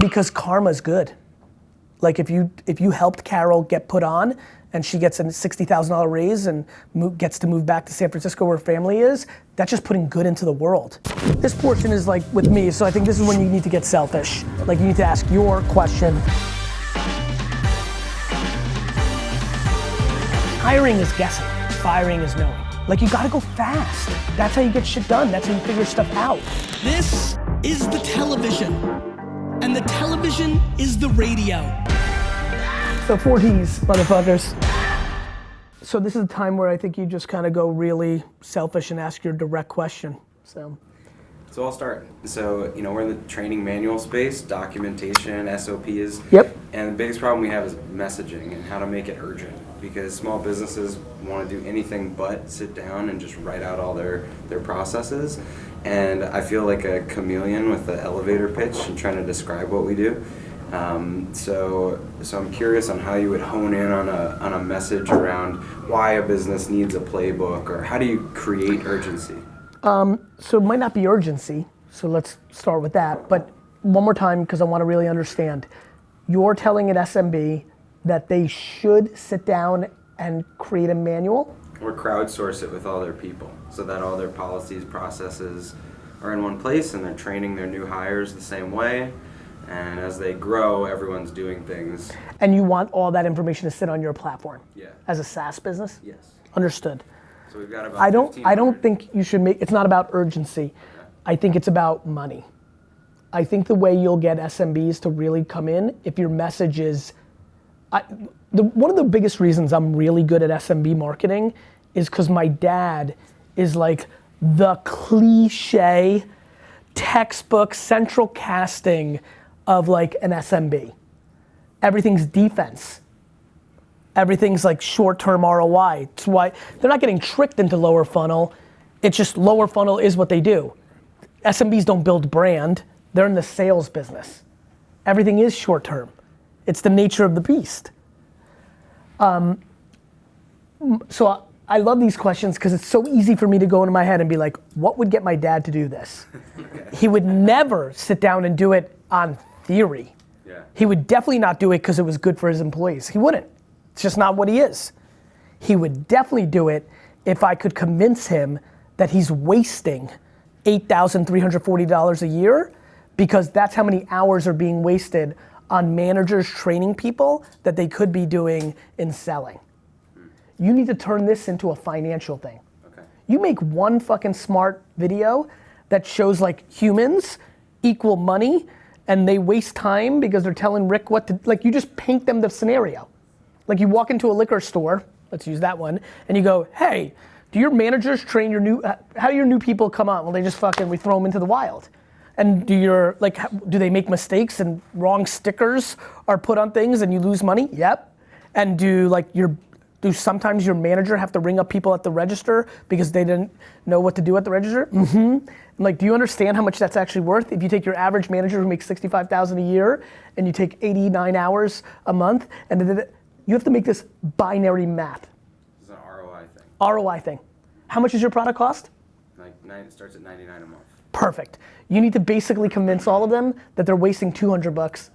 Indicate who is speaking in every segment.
Speaker 1: Because karma's good. Like if you helped Carol get put on and she gets a $60,000 raise and gets to move back to San Francisco where her family is, that's just putting good into the world. This portion is like with me, so I think this is when you need to get selfish. Like you need to ask your question. Hiring is guessing, firing is knowing. Like you gotta go fast. That's how you get shit done. That's how you figure stuff out.
Speaker 2: This is the television, and the television is the radio.
Speaker 1: So 4Ds, motherfuckers. So this is a time where I think you just kind of go really selfish and ask your direct question, so.
Speaker 3: So I'll start. So, we're in the training manual space, documentation, SOPs.
Speaker 1: Yep.
Speaker 3: And the biggest problem we have is messaging and how to make it urgent. Because small businesses want to do anything but sit down and just write out all their processes. And I feel like a chameleon with the elevator pitch and trying to describe what we do. So I'm curious on how you would hone in on a message around why a business needs a playbook, or how do you create urgency?
Speaker 1: So it might not be urgency, so let's start with that. But one more time, because I want to really understand. You're telling an SMB that they should sit down and create a manual?
Speaker 3: Or crowdsource it with all their people, so that all their policies, processes are in one place, and they're training their new hires the same way. And as they grow, everyone's doing things.
Speaker 1: And you want all that information to sit on your platform?
Speaker 3: Yeah.
Speaker 1: As a SaaS business?
Speaker 3: Yes.
Speaker 1: Understood.
Speaker 3: So we've got about
Speaker 1: I don't think you should make, it's not about urgency.
Speaker 3: Okay.
Speaker 1: I think it's about money. I think the way you'll get SMBs to really come in, if your message is, one of the biggest reasons I'm really good at SMB marketing is because my dad is like the cliche textbook central casting of like an SMB. Everything's defense. Everything's like short-term ROI. It's why they're not getting tricked into lower funnel. It's just lower funnel is what they do. SMBs don't build brand. They're in the sales business. Everything is short-term. It's the nature of the beast. So I love these questions because it's so easy for me to go into my head and be like, what would get my dad to do this? Okay. He would never sit down and do it on theory.
Speaker 3: Yeah.
Speaker 1: He would definitely not do it because it was good for his employees. He wouldn't. It's just not what he is. He would definitely do it if I could convince him that he's wasting $8,340 a year, because that's how many hours are being wasted on managers training people that they could be doing in selling. You need to turn this into a financial thing.
Speaker 3: Okay.
Speaker 1: You make one fucking smart video that shows like humans equal money and they waste time because they're telling Rick what to, like you just paint them the scenario. Like you walk into a liquor store, let's use that one, and you go, hey, do your managers train your new, how do your new people come on? Well, they just fucking, we throw them into the wild. And do they make mistakes and wrong stickers are put on things and you lose money? Yep. And do sometimes your manager have to ring up people at the register because they didn't know what to do at the register? Mm-hmm. Like, do you understand how much that's actually worth? If you take your average manager who makes $65,000 a year and you take 89 hours a month, and you have to make this binary math.
Speaker 3: It's an ROI thing.
Speaker 1: ROI thing. How much does your product cost?
Speaker 3: It starts at $99 a month.
Speaker 1: Perfect. You need to basically convince all of them that they're wasting $200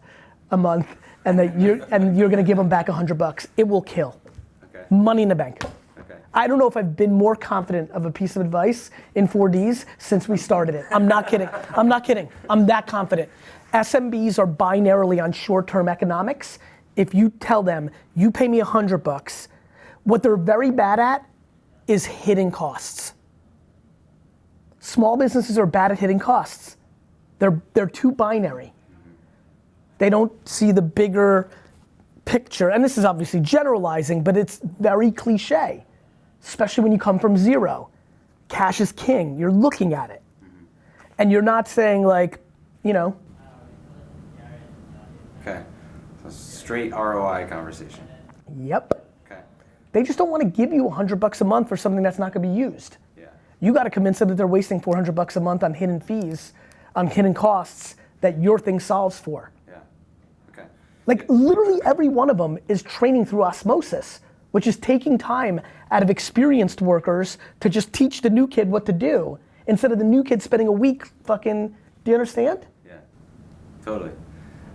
Speaker 1: a month and that you're gonna give them back $100. It will kill.
Speaker 3: Okay.
Speaker 1: Money in the bank.
Speaker 3: Okay.
Speaker 1: I don't know if I've been more confident of a piece of advice in 4Ds since we started it. I'm not kidding. I'm not kidding. I'm that confident. SMBs are binarily on short-term economics. If you tell them, you pay me $100, what they're very bad at is hitting costs. Small businesses are bad at hitting costs. They're too binary. They don't see the bigger picture, and this is obviously generalizing, but it's very cliche, especially when you come from zero. Cash is king, you're looking at it. And you're not saying like,
Speaker 3: Okay, so straight ROI conversation.
Speaker 1: Yep.
Speaker 3: Okay.
Speaker 1: They just don't want to give you $100 a month for something that's not gonna be used.
Speaker 3: Yeah.
Speaker 1: You gotta convince them that they're wasting $400 a month on hidden fees, on hidden costs that your thing solves for.
Speaker 3: Yeah. Okay.
Speaker 1: Like literally every one of them is training through osmosis, which is taking time out of experienced workers to just teach the new kid what to do, instead of the new kid spending a week fucking, do you understand?
Speaker 3: Yeah, totally.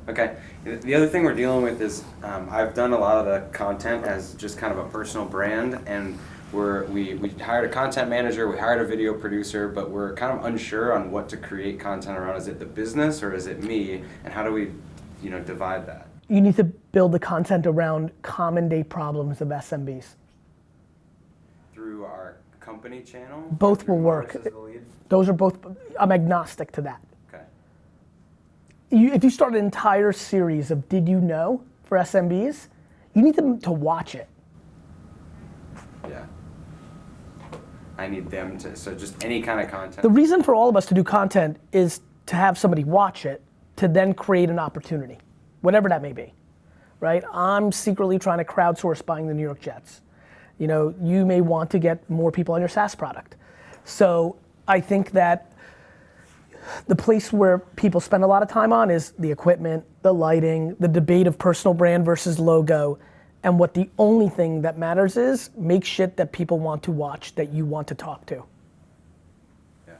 Speaker 3: Okay. The other thing we're dealing with is I've done a lot of the content as just kind of a personal brand, and we hired a content manager, we hired a video producer, but we're kind of unsure on what to create content around. Is it the business or is it me? And how do we, divide that?
Speaker 1: You need to build the content around common day problems of SMBs.
Speaker 3: Through our company channel?
Speaker 1: Both will work. Those are both, I'm agnostic to that.
Speaker 3: Okay.
Speaker 1: If you start an entire series of Did You Know for SMBs, you need them to watch it.
Speaker 3: Yeah. I need them to, so just any kind of content.
Speaker 1: The reason for all of us to do content is to have somebody watch it, to then create an opportunity, whatever that may be, right? I'm secretly trying to crowdsource buying the New York Jets. You may want to get more people on your SaaS product. So I think that the place where people spend a lot of time on is the equipment, the lighting, the debate of personal brand versus logo, and what the only thing that matters is make shit that people want to watch, that you want to talk to.
Speaker 3: Yeah.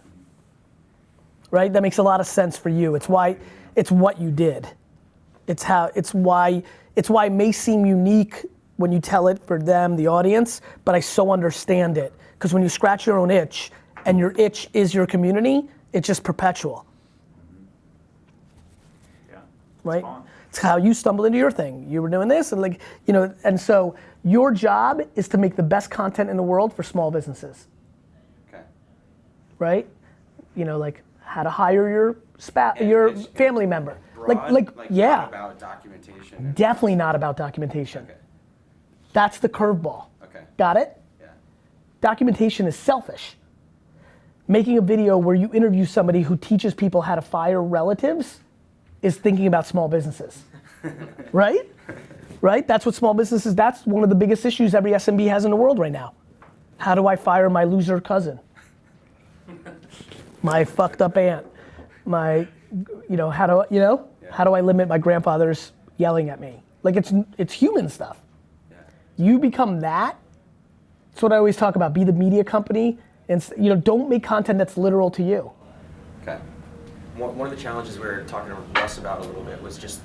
Speaker 1: Right? That makes a lot of sense for you. It's what you did. It's why it may seem unique when you tell it for them, the audience, but I so understand it. Because when you scratch your own itch, and your itch is your community, it's just perpetual.
Speaker 4: Yeah.
Speaker 1: Right? It's how you stumbled into your thing. You were doing this, and and so your job is to make the best content in the world for small businesses.
Speaker 3: Okay.
Speaker 1: Right? How to hire your family member.
Speaker 3: Broad,
Speaker 1: yeah.
Speaker 3: Not about documentation.
Speaker 1: Definitely not about documentation.
Speaker 3: Okay.
Speaker 1: That's the curveball.
Speaker 3: Okay.
Speaker 1: Got it?
Speaker 3: Yeah.
Speaker 1: Documentation is selfish. Making a video where you interview somebody who teaches people how to fire relatives is thinking about small businesses. Right? Right? That's what small businesses, that's one of the biggest issues every SMB has in the world right now. How do I fire my loser cousin? My fucked up aunt? How do I limit my grandfather's yelling at me? It's human stuff.
Speaker 3: Yeah.
Speaker 1: You become that. That's what I always talk about. Be the media company, and don't make content that's literal to you.
Speaker 3: Okay.
Speaker 4: One of the challenges we were talking to Russ about a little bit was just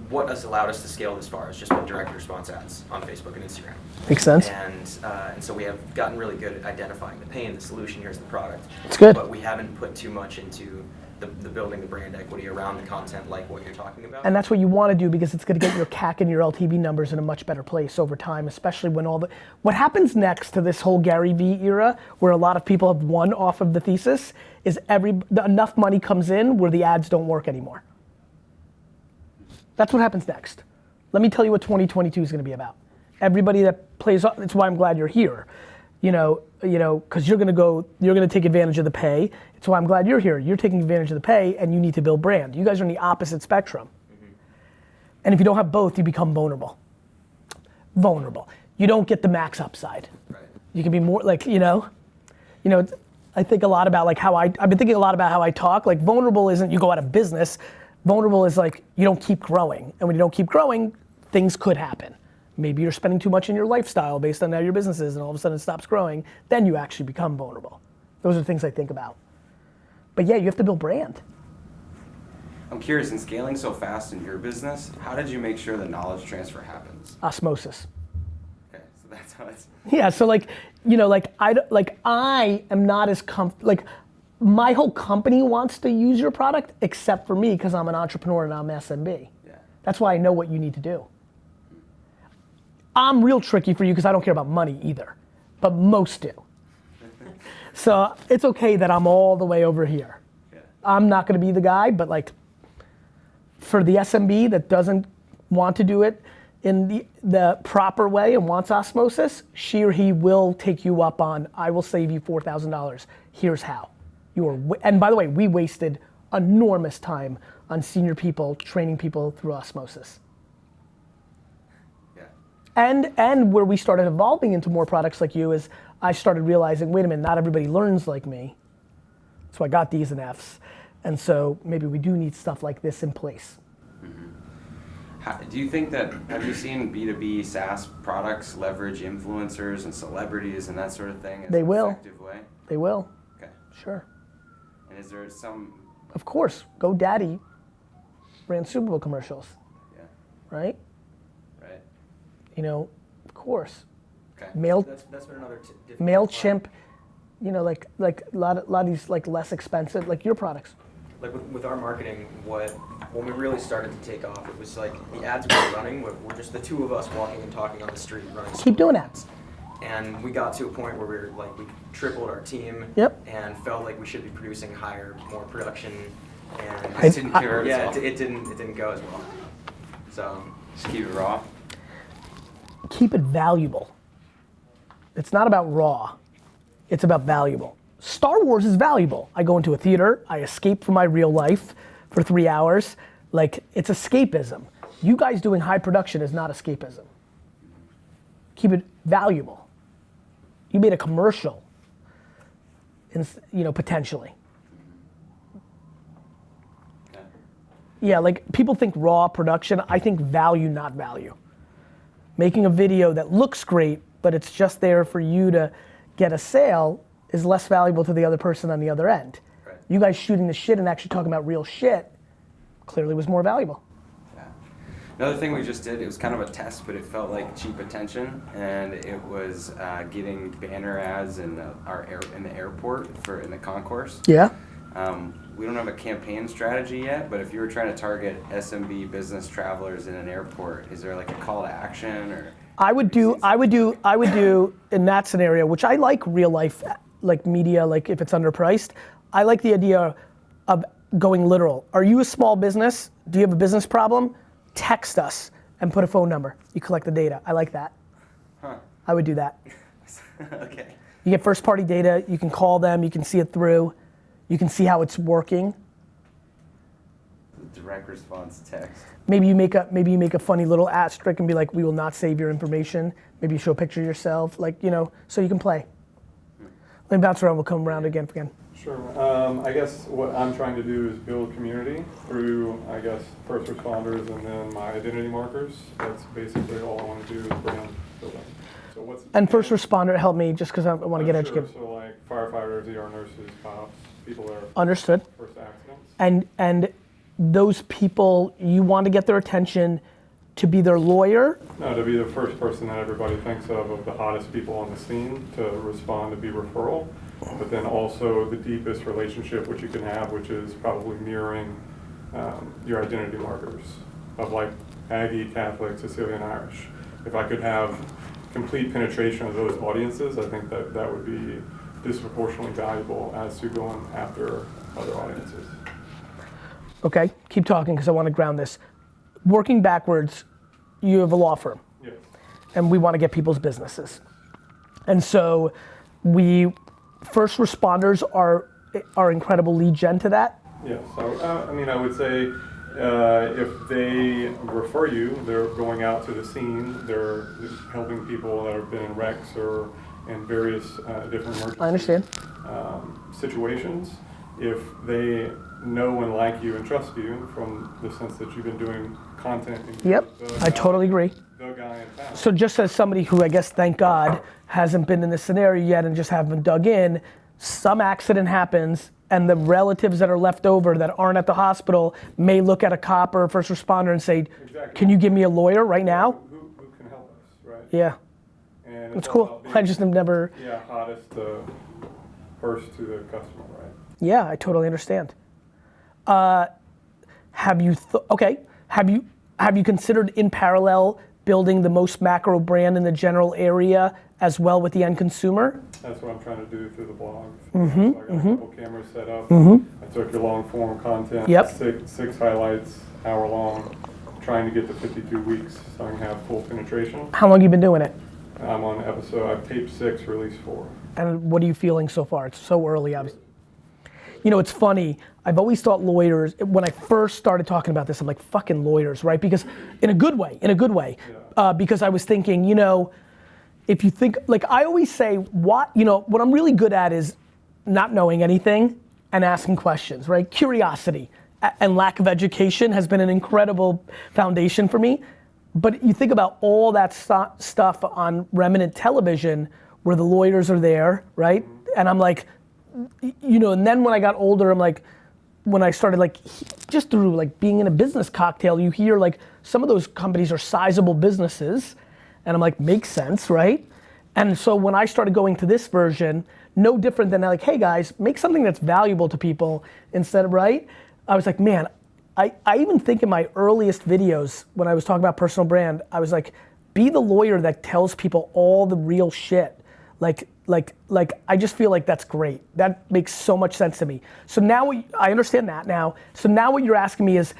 Speaker 4: what has allowed us to scale this far is just with direct response ads on Facebook and Instagram.
Speaker 1: Makes sense.
Speaker 4: And so we have gotten really good at identifying the pain, the solution, here's the product.
Speaker 1: It's good.
Speaker 4: But we haven't put too much into the building the brand equity around the content like what you're talking about.
Speaker 1: And that's what you want to do because it's going to get your CAC and your LTV numbers in a much better place over time, especially when what happens next to this whole Garyvee era, where a lot of people have won off of the thesis, is enough money comes in where the ads don't work anymore. That's what happens next. Let me tell you what 2022 is going to be about. Everybody that plays, that's why I'm glad you're here. Because you're going to take advantage of the pay. It's why I'm glad you're here. You're taking advantage of the pay and you need to build brand. You guys are on the opposite spectrum. Mm-hmm. And if you don't have both, you become vulnerable. You don't get the max upside.
Speaker 3: Right.
Speaker 1: You can be more I think a lot about I've been thinking a lot about how I talk. Vulnerable isn't you go out of business. Vulnerable is you don't keep growing. And when you don't keep growing, things could happen. Maybe you're spending too much in your lifestyle based on how your business is and all of a sudden it stops growing. Then you actually become vulnerable. Those are the things I think about. But yeah, you have to build brand.
Speaker 3: I'm curious, in scaling so fast in your business, how did you make sure the knowledge transfer happens?
Speaker 1: Osmosis.
Speaker 3: Okay, so that's how it's...
Speaker 1: Yeah, so I am not as my whole company wants to use your product except for me because I'm an entrepreneur and I'm SMB.
Speaker 3: Yeah.
Speaker 1: That's why I know what you need to do. I'm real tricky for you because I don't care about money either, but most do. So it's okay that I'm all the way over here.
Speaker 3: Yeah.
Speaker 1: I'm not gonna be the guy, but for the SMB that doesn't want to do it in the proper way and wants osmosis, she or he will take you up on, I will save you $4,000, here's how. And by the way, we wasted enormous time on senior people, training people through osmosis. And where we started evolving into more products like you is I started realizing, wait a minute, not everybody learns like me. So I got D's and F's. And so maybe we do need stuff like this in place.
Speaker 3: Mm-hmm. Do you think that, have you seen B2B SaaS products leverage influencers and celebrities and that sort of thing?
Speaker 1: They will.
Speaker 3: Effective way?
Speaker 1: They will.
Speaker 3: Okay.
Speaker 1: Sure.
Speaker 3: And is there some...
Speaker 1: Of course, GoDaddy ran Super Bowl commercials,
Speaker 3: Yeah.
Speaker 1: right?
Speaker 3: Right.
Speaker 1: You know, of course.
Speaker 3: Okay.
Speaker 4: That's been another difficult
Speaker 1: MailChimp,
Speaker 4: part.
Speaker 1: you know, like a lot of these like less expensive, like your products.
Speaker 4: Like with our marketing, when we really started to take off, it was like the ads we were running were just the two of us walking and talking on the street running.
Speaker 1: Keep doing that.
Speaker 4: And we got to a point where we tripled our team.
Speaker 1: Yep.
Speaker 4: And felt like we should be producing more production, and
Speaker 3: It didn't care as
Speaker 4: yeah,
Speaker 3: well.
Speaker 4: it didn't go as well. So
Speaker 3: Just keep it raw.
Speaker 1: Keep it valuable. It's not about raw. It's about valuable. Star Wars is valuable. I go into a theater, I escape from my real life for 3 hours. Like, it's escapism. You guys doing high production is not escapism. Keep it valuable. You made a commercial, you know, potentially.
Speaker 3: Okay.
Speaker 1: Yeah, like people think raw production. I think value, not value. Making a video that looks great, but it's just there for you to get a sale is less valuable to the other person on the other end.
Speaker 3: Right.
Speaker 1: You guys shooting the shit and actually talking about real shit clearly was more valuable.
Speaker 3: Yeah. Another thing we just did, it was kind of a test, but it felt like cheap attention, and it was getting banner ads in the airport in the concourse.
Speaker 1: Yeah.
Speaker 3: We don't have a campaign strategy yet, but if you were trying to target SMB business travelers in an airport, is there like a call to action or?
Speaker 1: I would do in that scenario, which I like real life, like media, like if it's underpriced. I like the idea of going literal. Are you a small business? Do you have a business problem? Text us and put a phone number. You collect the data. I like that.
Speaker 3: Huh.
Speaker 1: I would do that.
Speaker 3: Okay.
Speaker 1: You get first party data, you can call them, you can see it through, you can see how it's working.
Speaker 3: Direct response text.
Speaker 1: Maybe you make a funny little asterisk and be like, we will not save your information. Maybe you show a picture of yourself, like, you know, so you can play. Let me bounce around, we'll come around again.
Speaker 5: Sure. I guess what I'm trying to do is build community through, I guess, first responders and then my identity markers. That's basically all I want to do is brand building. So what's
Speaker 1: And first responder, help me, just because I want to get educated.
Speaker 5: So like firefighters, ER nurses, cops, people that are
Speaker 1: Understood.
Speaker 5: first accidents.
Speaker 1: And those people, you want to get their attention to be their lawyer.
Speaker 5: No, to be the first person that everybody thinks of the hottest people on the scene to respond, to be referral. But then also the deepest relationship which you can have, which is probably mirroring your identity markers of like Aggie, Catholic, Sicilian, Irish. If I could have complete penetration of those audiences, I think that would be disproportionately valuable as to going after other audiences.
Speaker 1: Okay, keep talking because I want to ground this. Working backwards, you have a law firm.
Speaker 5: Yes.
Speaker 1: And we want to get people's businesses. And so first responders are incredible lead gen to that.
Speaker 5: Yes, I mean, I would say if they refer you, they're going out to the scene, they're helping people that have been in wrecks or in various different emergency
Speaker 1: I understand.
Speaker 5: Situations. If they know and like you and trust you from the sense that you've been doing content.
Speaker 1: Yep, I totally agree.
Speaker 5: The guy in town.
Speaker 1: So just as somebody who I guess, thank God, hasn't been in this scenario yet and just haven't dug in, some accident happens and the relatives that are left over that aren't at the hospital may look at a cop or a first responder and say,
Speaker 5: Exactly.
Speaker 1: can you give me a lawyer right now?
Speaker 5: Who can help us, right?
Speaker 1: Yeah,
Speaker 5: And
Speaker 1: that's
Speaker 5: all
Speaker 1: cool.
Speaker 5: about being,
Speaker 1: I just have never,
Speaker 5: hottest first to the customer, right?
Speaker 1: yeah, I totally understand. Have you considered in parallel building the most macro brand in the general area as well with the end consumer?
Speaker 5: That's what I'm trying to do through the blog. So I got a couple cameras set up. I took your long form content,
Speaker 1: Yep.
Speaker 5: six highlights, hour long, trying to get to 52 weeks so I can have full penetration.
Speaker 1: How long have you been doing it?
Speaker 5: I'm on I've taped 6, released 4.
Speaker 1: And what are you feeling so far? It's so early, obviously. You know, it's funny. I've always thought lawyers, when I first started talking about this, I'm like, fucking lawyers, right? Because in a good way. Because I was thinking, you know, if you think, like I always say, what I'm really good at is not knowing anything and asking questions, right? Curiosity and lack of education has been an incredible foundation for me. But you think about all that stuff on remnant television where the lawyers are there, right? And I'm like, you know, and then when I got older, I'm like, when I started like, just through like being in a business cocktail, you hear like some of those companies are sizable businesses, and I'm like, makes sense, right? And so when I started going to this version, no different than like, hey guys, make something that's valuable to people instead of, right? I was like, man, I even think in my earliest videos when I was talking about personal brand, I was like, be the lawyer that tells people all the real shit. Like I just feel like that's great. That makes so much sense to me. So now I understand that now. So now what you're asking me is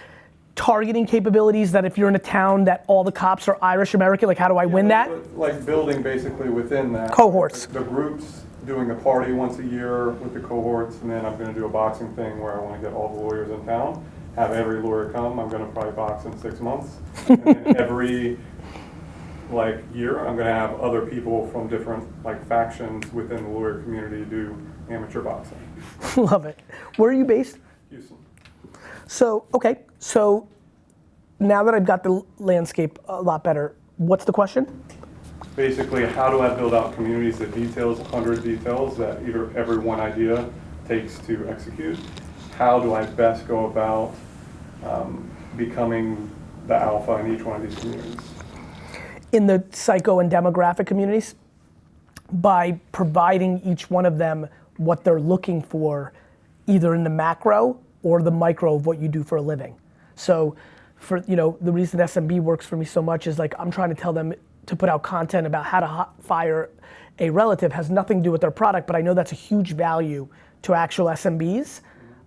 Speaker 1: targeting capabilities, that if you're in a town that all the cops are Irish American, like how do I win that?
Speaker 5: Like building basically within that.
Speaker 1: Cohorts.
Speaker 5: The groups, doing a party once a year with the cohorts, and then I'm gonna do a boxing thing where I wanna get all the lawyers in town, have every lawyer come, I'm gonna probably box in 6 months. And then every like year, I'm gonna have other people from different like factions within the lawyer community do amateur boxing.
Speaker 1: Love it. Where are you based?
Speaker 5: Houston.
Speaker 1: So, okay, so now that I've got the landscape a lot better, what's the question?
Speaker 5: Basically, how do I build out communities that details, 100 details that either every one idea takes to execute? How do I best go about becoming the alpha in each one of these communities?
Speaker 1: In the psycho and demographic communities, by providing each one of them what they're looking for, either in the macro or the micro of what you do for a living. So for, the reason SMB works for me so much is like, I'm trying to tell them to put out content about how to fire a relative, has nothing to do with their product, but I know that's a huge value to actual SMBs.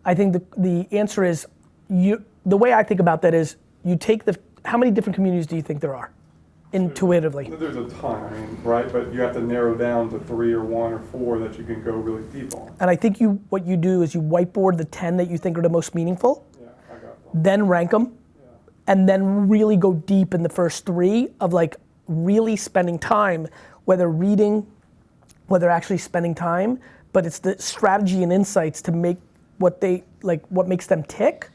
Speaker 1: I think the answer is, the way I think about that is, you take how many different communities do you think there are? Intuitively.
Speaker 5: There's a ton, right? But you have to narrow down to 3 or 1 or 4 that you can go really deep on.
Speaker 1: And I think what you do is you whiteboard the 10 that you think are the most meaningful,
Speaker 5: Yeah, I got them.
Speaker 1: then rank them, and then really go deep in the first 3 of like really spending time, whether reading, whether actually spending time, but it's the strategy and insights to make what makes them tick,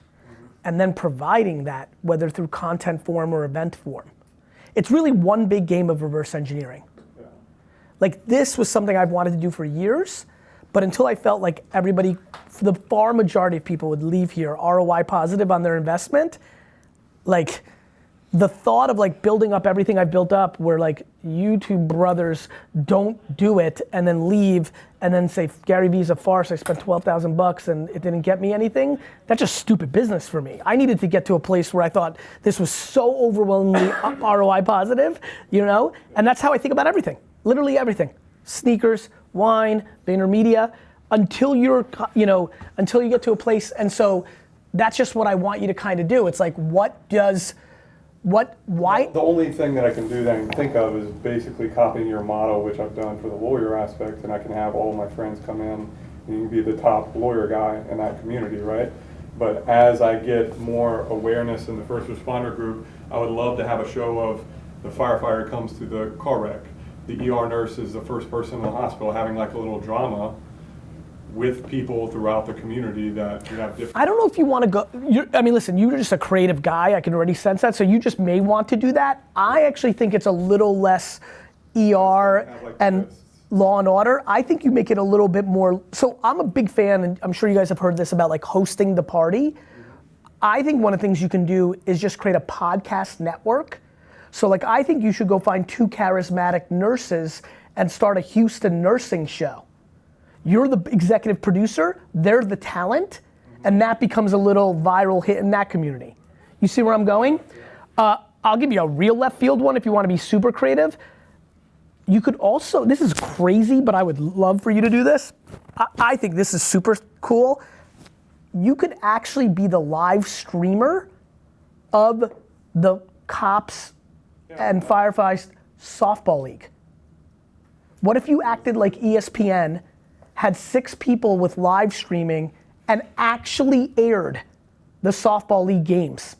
Speaker 1: and then providing that, whether through content form or event form. It's really one big game of reverse engineering.
Speaker 5: Yeah.
Speaker 1: Like this was something I've wanted to do for years, but until I felt like the far majority of people would leave here ROI positive on their investment, like the thought of like building up everything I've built up where like YouTube brothers don't do it and then leave and then say Garyvee's a farce, I spent $12,000 and it didn't get me anything, that's just stupid business for me. I needed to get to a place where I thought this was so overwhelmingly ROI positive, and that's how I think about everything, literally everything. Sneakers, wine, VaynerMedia, until you get to a place, and so that's just what I want you to kind of do. It's like, why?
Speaker 5: The only thing that I can do that I can think of is basically copying your model, which I've done for the lawyer aspect, and I can have all my friends come in and you can be the top lawyer guy in that community, right? But as I get more awareness in the first responder group, I would love to have a show of the firefighter comes to the car wreck, the ER nurse is the first person in the hospital, having like a little drama with people throughout the community that you have different.
Speaker 1: I don't know if you want to go, listen, you're just a creative guy, I can already sense that, so you just may want to do that. I actually think it's a little less ER and Law and Order. I think you make it a little bit more, so I'm a big fan, and I'm sure you guys have heard this about like hosting the party. I think one of the things you can do is just create a podcast network. So like I think you should go find 2 charismatic nurses and start a Houston nursing show. You're the executive producer, they're the talent, and that becomes a little viral hit in that community. You see where I'm going? I'll give you a real left field one if you want to be super creative. You could also, this is crazy, but I would love for you to do this. I think this is super cool. You could actually be the live streamer of the cops and firefighters softball league. What if you acted like ESPN, had 6 people with live streaming, and actually aired the softball league games?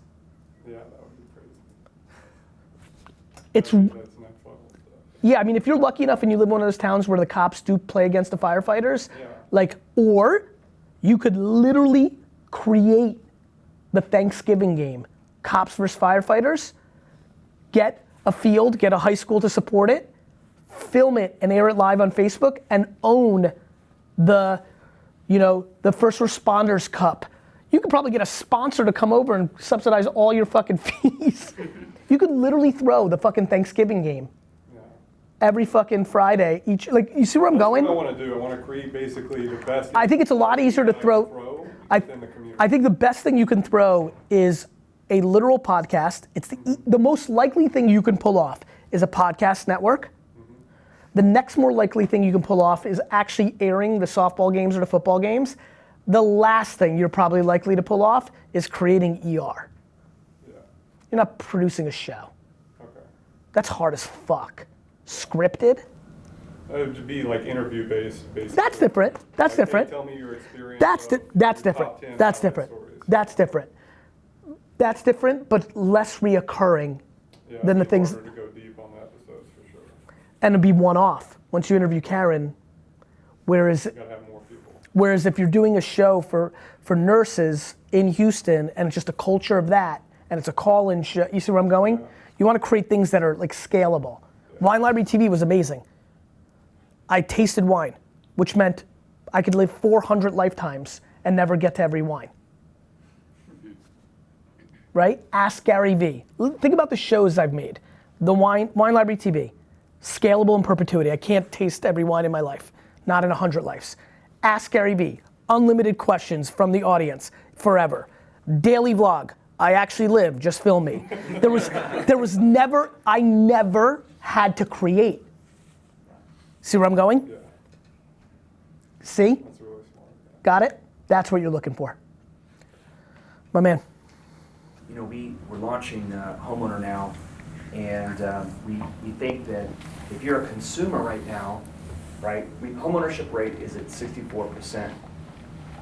Speaker 5: Yeah, that would be crazy.
Speaker 1: It's
Speaker 5: That's next level stuff.
Speaker 1: Yeah, if you're lucky enough and you live in one of those towns where the cops do play against the firefighters, or you could literally create the Thanksgiving game, cops versus firefighters, get a field, get a high school to support it, film it and air it live on Facebook, and own the first responders cup. You could probably get a sponsor to come over and subsidize all your fucking fees. You could literally throw the fucking Thanksgiving game every fucking Friday. Like, you see where I'm going?
Speaker 5: That's what I want to do. I want to create basically the best.
Speaker 1: I think it's a lot easier to throw. I think the best thing you can throw is a literal podcast. It's the most likely thing you can pull off is a podcast network. The next more likely thing you can pull off is actually airing the softball games or the football games. The last thing you're probably likely to pull off is creating ER. Yeah. You're not producing a show. Okay. That's hard as fuck. Scripted?
Speaker 5: It would be like interview based.
Speaker 1: That's different. That's
Speaker 5: like,
Speaker 1: different.
Speaker 5: Tell me your experience.
Speaker 1: That's different. That's different. That's different. That's different, but less reoccurring than the things.
Speaker 5: Harder to go deep on the episodes for sure.
Speaker 1: And it'd be one-off once you interview Karen. Whereas,
Speaker 5: you gotta have more people.
Speaker 1: Whereas if you're doing a show for nurses in Houston and it's just a culture of that, and it's a call-in show, you see where I'm going? Yeah. You want to create things that are like scalable. Yeah. Wine Library TV was amazing. I tasted wine, which meant I could live 400 lifetimes and never get to every wine. Right? Ask Garyvee. Think about the shows I've made. The Wine Library TV, scalable in perpetuity. I can't taste every wine in my life, not in 100 lives. Ask Garyvee, unlimited questions from the audience, forever. Daily vlog, I actually live, just film me. I never had to create. See where I'm going?
Speaker 5: Yeah.
Speaker 1: See?
Speaker 5: That's really smart.
Speaker 1: Got it? That's what you're looking for. My man.
Speaker 6: You know, we're launching Homeowner now, and we think that if you're a consumer right now, right, homeownership rate is at 64%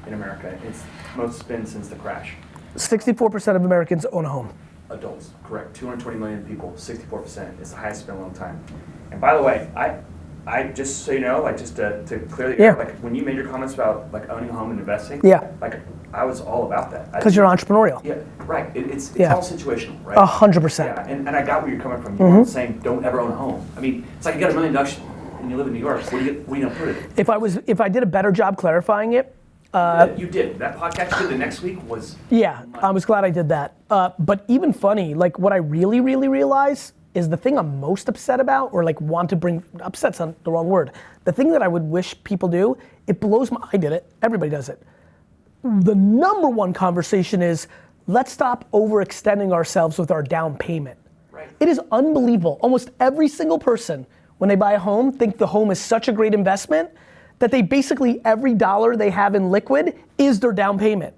Speaker 6: in America. It's most been since the crash.
Speaker 1: 64% of Americans own a home.
Speaker 6: Adults, correct. 220 million people, 64%. It's the highest it's been in a long time. And by the way, I just so you know, like just to clear the air, like when you made your comments about like owning a home and investing, like I was all about that.
Speaker 1: Because you're entrepreneurial.
Speaker 6: Yeah, right. It's all situational, right?
Speaker 1: 100%.
Speaker 6: Yeah, and I got where you're coming from. You weren't saying don't ever own a home. I mean, it's like you got $1 million and you live in New York. Where you gonna put it?
Speaker 1: If I did a better job clarifying it.
Speaker 6: You did. That podcast you did the next week was. Yeah,
Speaker 1: I was glad I did that. But even funny, like what I really, really realize is the thing I'm most upset about, or like want to bring, upset's not the wrong word. The thing that I would wish people do, it blows my, I did it, everybody does it. The number one conversation is, let's stop overextending ourselves with our down payment.
Speaker 6: Right.
Speaker 1: It is unbelievable. Almost every single person, when they buy a home, think the home is such a great investment that they basically, every dollar they have in liquid is their down payment.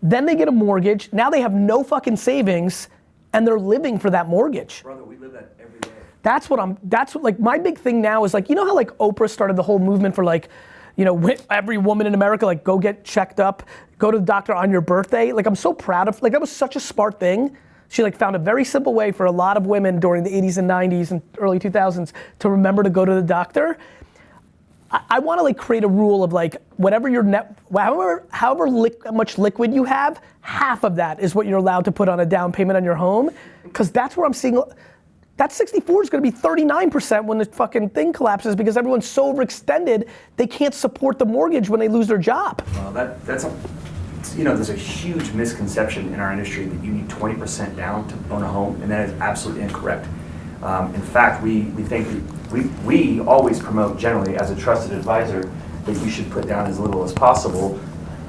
Speaker 1: Then they get a mortgage, now they have no fucking savings, and they're living for that mortgage.
Speaker 6: Brother, we live that every day.
Speaker 1: That's what like my big thing now is like, you know how like Oprah started the whole movement for like, you know, every woman in America, like go get checked up, go to the doctor on your birthday. Like I'm so proud of, like that was such a smart thing. She like found a very simple way for a lot of women during the 80s and 90s and early 2000s to remember to go to the doctor. I want to like create a rule of like whatever your however much liquid you have, half of that is what you're allowed to put on a down payment on your home, because that's where I'm seeing. That 64 is going to be 39% when the fucking thing collapses because everyone's so overextended they can't support the mortgage when they lose their job.
Speaker 6: Well, that's you know, there's a huge misconception in our industry that you need 20% down to own a home, and that is absolutely incorrect. In fact, we think we always promote generally as a trusted advisor that you should put down as little as possible,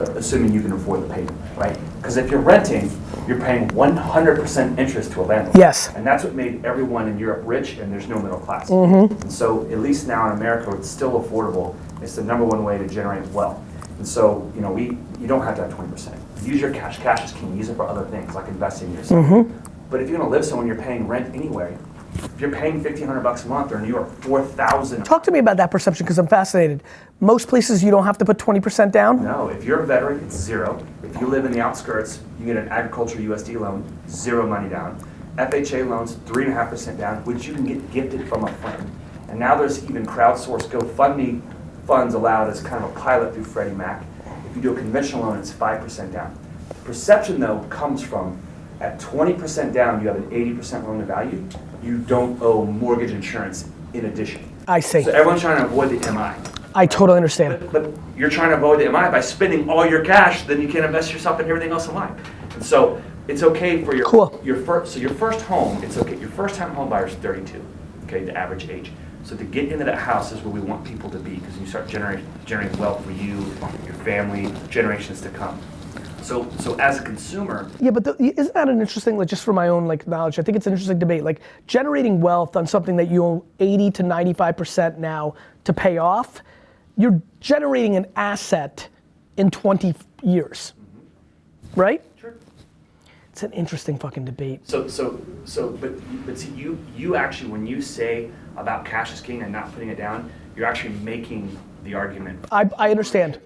Speaker 6: assuming you can afford the payment, right? Because if you're renting, you're paying 100% interest to a landlord.
Speaker 1: Yes.
Speaker 6: And that's what made everyone in Europe rich, and there's no middle class. And so at least now in America, it's still affordable. It's the number one way to generate wealth. And so, you know, you don't have to have 20%. Use your cash. Cash is king. Use it for other things like investing in yourself. But if you're gonna live somewhere and you're paying rent anyway, if you're paying $1,500 a month, or in New York, $4,000.
Speaker 1: Talk to me about that perception because I'm fascinated. Most places you don't have to put 20% down?
Speaker 6: No, if you're a veteran, it's zero. If you live in the outskirts, you get an agriculture USD loan, zero money down. FHA loans, 3.5% down, which you can get gifted from a friend. And now there's even crowdsourced GoFundMe funds allowed as kind of a pilot through Freddie Mac. If you do a conventional loan, it's 5% down. The perception though comes from at 20% down, you have an 80% loan to value. You don't owe mortgage insurance in addition.
Speaker 1: I see.
Speaker 6: So everyone's trying to avoid the MI.
Speaker 1: I totally understand.
Speaker 6: But you're trying to avoid the MI by spending all your cash, then you can invest yourself in everything else in life. And so it's okay for your first home, it's okay. Your first time home buyer is 32, okay, the average age. So to get into that house is where we want people to be, because you start generating wealth for you, your family, generations to come. So as a consumer.
Speaker 1: Yeah, but isn't that an interesting, like just for my own like knowledge, I think it's an interesting debate, like generating wealth on something that you own 80 to 95% now to pay off, you're generating an asset in 20 years, right?
Speaker 6: Sure.
Speaker 1: It's an interesting fucking debate.
Speaker 6: But see, you actually, when you say about cash is king and not putting it down, you're actually making the argument.
Speaker 1: I understand.